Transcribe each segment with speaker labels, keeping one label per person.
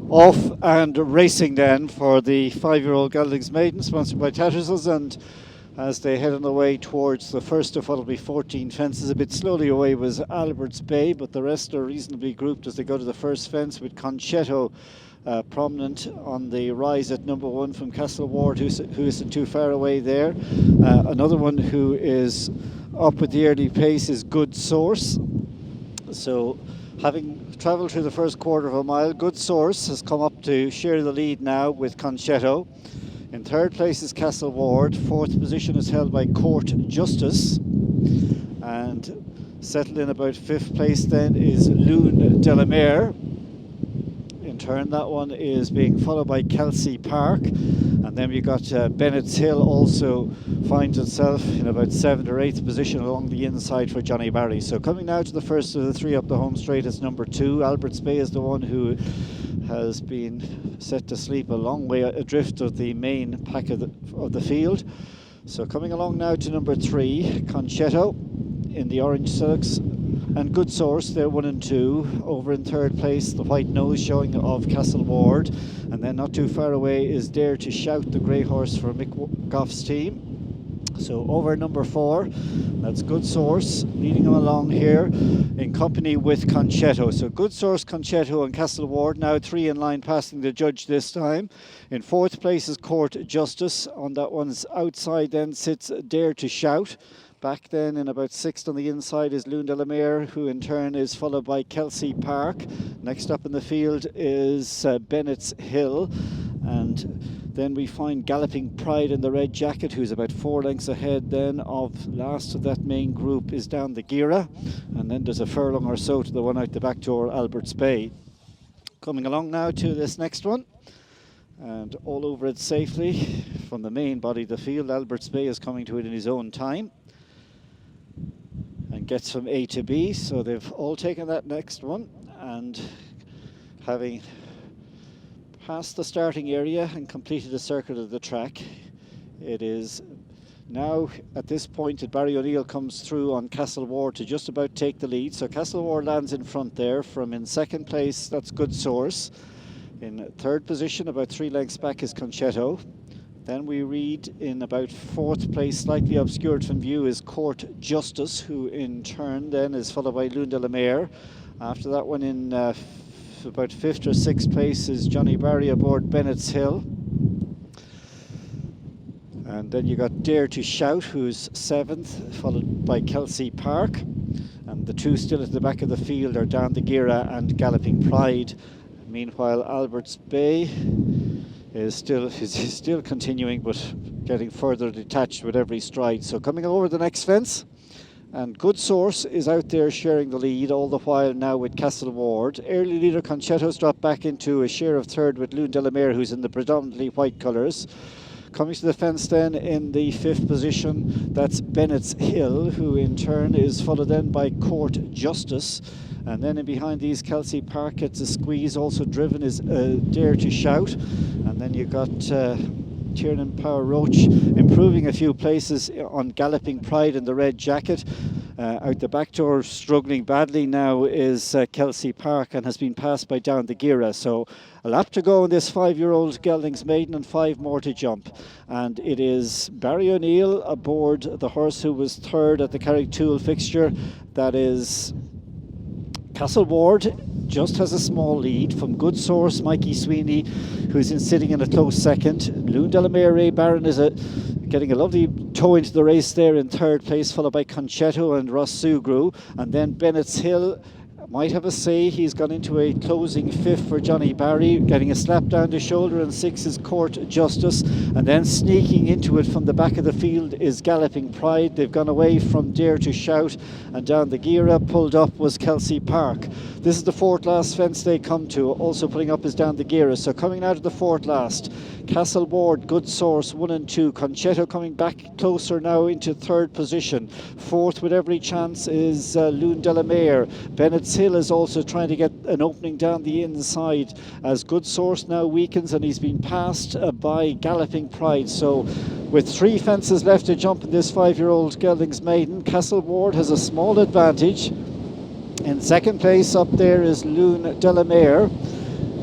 Speaker 1: Off and racing then for the 5-year-old Geldings Maiden, sponsored by Tattersall's, and as they head on the way towards the first of what will be 14 fences. A bit slowly away was Albert's Bay, but the rest are reasonably grouped as they go to the first fence, with Conchetto prominent on the rise at number 1 from CASTLEWARD, who isn't too far away there. Another one who is up with the early pace is Good Source. So having travelled through the first quarter of a mile, Good Source has come up to share the lead now with Conchetto. In third place is CASTLEWARD. Fourth position is held by Court Justice. And settled in about fifth place then is Lune Delamere. In turn, that one is being followed by Kelsey Park. And then we've got Bennett's Hill also finds itself in about 7th or 8th position along the inside for Johnny Barry. So coming now to the first of the three up the home straight is number 2. Albert's Bay is the one who has been set to sleep a long way adrift of the main pack of the field. So coming along now to number 3, Conchetto in the orange silks, and Good Source, they're 1 and 2. Over in third place, the white nose showing of CASTLEWARD, and then not too far away is Dare to Shout, the grey horse for Mick Goff's team. So over number 4, that's Good Source, leading them along here in company with Conchetto. So Good Source, Conchetto and CASTLEWARD, now 3 in line, passing the judge this time. In fourth place is Court Justice. On that one's outside then sits Dare to Shout. Back then in about 6th on the inside is Lune Delamere, who in turn is followed by Kelsey Park. Next up in the field is Bennett's Hill. And then we find Galloping Pride in the red jacket, who's about 4 lengths ahead then of last of that main group is down the Gira. And then there's a furlong or so to the one out the back door, Albert's Bay. Coming along now to this next one. And all over it safely from the main body of the field. Albert's Bay is coming to it in his own time and gets from A to B. So they've all taken that next one, and having passed the starting area and completed a circuit of the track, it is now at this point that Barry O'Neill comes through on CASTLEWARD to just about take the lead. So CASTLEWARD lands in front there. From in second place, that's Good Source. In third position, about 3 lengths back, is Conchetto. Then we read in about 4th place, slightly obscured from view, is Court Justice, who in turn then is followed by Lune Delamere. After that one in about 5th or 6th place is Johnny Barry aboard Bennett's Hill. And then you got Dare to Shout, who's 7th, followed by Kelsey Park. And the two still at the back of the field are Down the Gira and Galloping Pride. Meanwhile, Albert's Bay is still continuing, but getting further detached with every stride. So coming over the next fence, and Good Source is out there sharing the lead all the while now with CASTLEWARD. Early leader Conchetto's dropped back into a share of third with Lune Delamere, who's in the predominantly white colours. Coming to the fence then in the 5th position, that's Bennett's Hill, who in turn is followed then by Court Justice. And then in behind these, Kelsey Park gets a squeeze. Also driven is Dare to Shout. And then you've got Tiernan Power Roach improving a few places on Galloping Pride in the red jacket. Out the back door, struggling badly now, is Kelsey Park, and has been passed by Down the Gira. So a lap to go in this 5-year-old Geldings Maiden and 5 more to jump. And it is Barry O'Neill aboard the horse who was 3rd at the Carricktool fixture. That is CASTLEWARD. Just has a small lead from Good Source, Mikey Sweeney, who's sitting in a close second. Lune Delamere, Ray Barron is getting a lovely toe into the race there in 3rd place, followed by Conchetto and Ross Sugru. And then Bennett's Hill might have a say. He's gone into a closing 5th for Johnny Barry, getting a slap down the shoulder, and 6 is Court Justice. And then sneaking into it from the back of the field is Galloping Pride. They've gone away from Dare to Shout, and Down the Gira. Pulled up was Kelsey Park. This is the 4th last fence they come to. Also putting up is Down the Gira. So coming out of the 4th last, CASTLEWARD, Good Source 1 and 2. Conchetto coming back closer now into 3rd position. 4th with every chance is Lune Delamere. Bennett's Hill is also trying to get an opening down the inside as Good Source now weakens, and he's been passed by Galloping Pride. So with 3 fences left to jump in this 5-year-old Geldings Maiden, CASTLEWARD has a small advantage. In 2nd place up there is Lune Delamere.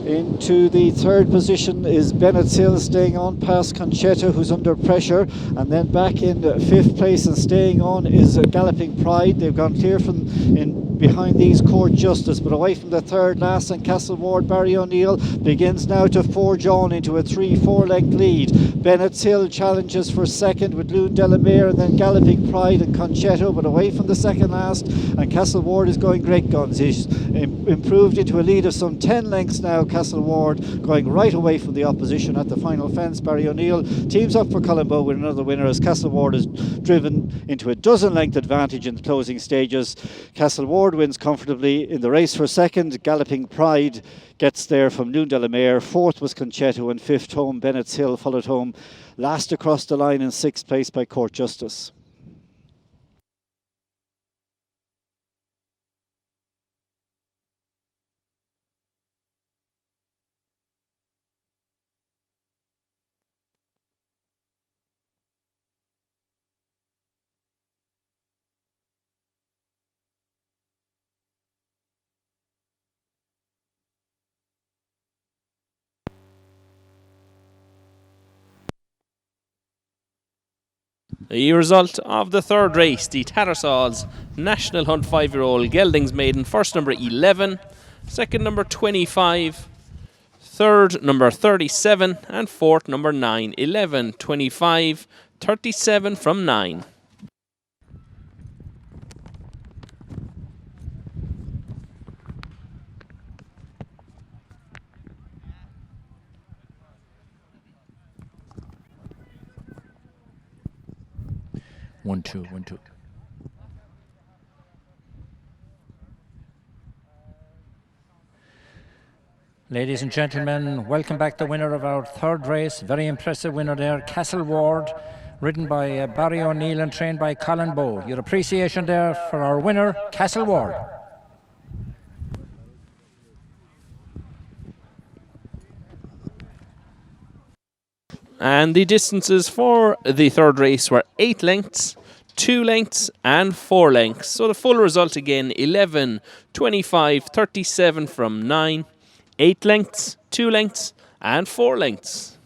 Speaker 1: Into the third position is Bennett Hill, staying on past Concetta, who's under pressure. And then back in fifth place and staying on is Galloping Pride. They've gone clear from in behind these Court Justice, but away from the third last, and CASTLEWARD. Barry O'Neill begins now to forge on into a 3-4 length lead. Bennett Hill challenges for second with Loon Delamere, and then Galloping Pride and Concetto, but away from the second last, and CASTLEWARD is going great guns. He's improved into a lead of some 10 lengths now. CASTLEWARD going right away from the opposition at the final fence. Barry O'Neill teams up for Colombo with another winner, as CASTLEWARD is driven into a dozen length advantage in the closing stages. CASTLEWARD wins comfortably in the race for second. Galloping Pride gets there from Loon Delamere. Fourth was Concetto, and fifth home Bennett Hill, followed home last across the line in sixth place by Court Justice.
Speaker 2: The result of the third race, the Tattersalls National Hunt 5-year-old geldings maiden. First, number 11, second, number 25, third, number 37, and fourth, number 9. 11, 25, 37 from 9.
Speaker 3: One, two, 1, 2. Ladies and gentlemen, welcome back the winner of our third race. Very impressive winner there, CASTLEWARD, ridden by Barry O'Neill and trained by Colin Bowe. Your appreciation there for our winner, CASTLEWARD.
Speaker 2: And the distances for the third race were 8 lengths, 2 lengths, and 4 lengths. So the full result again, 11, 25, 37 from 9. 8 lengths, 2 lengths, and 4 lengths.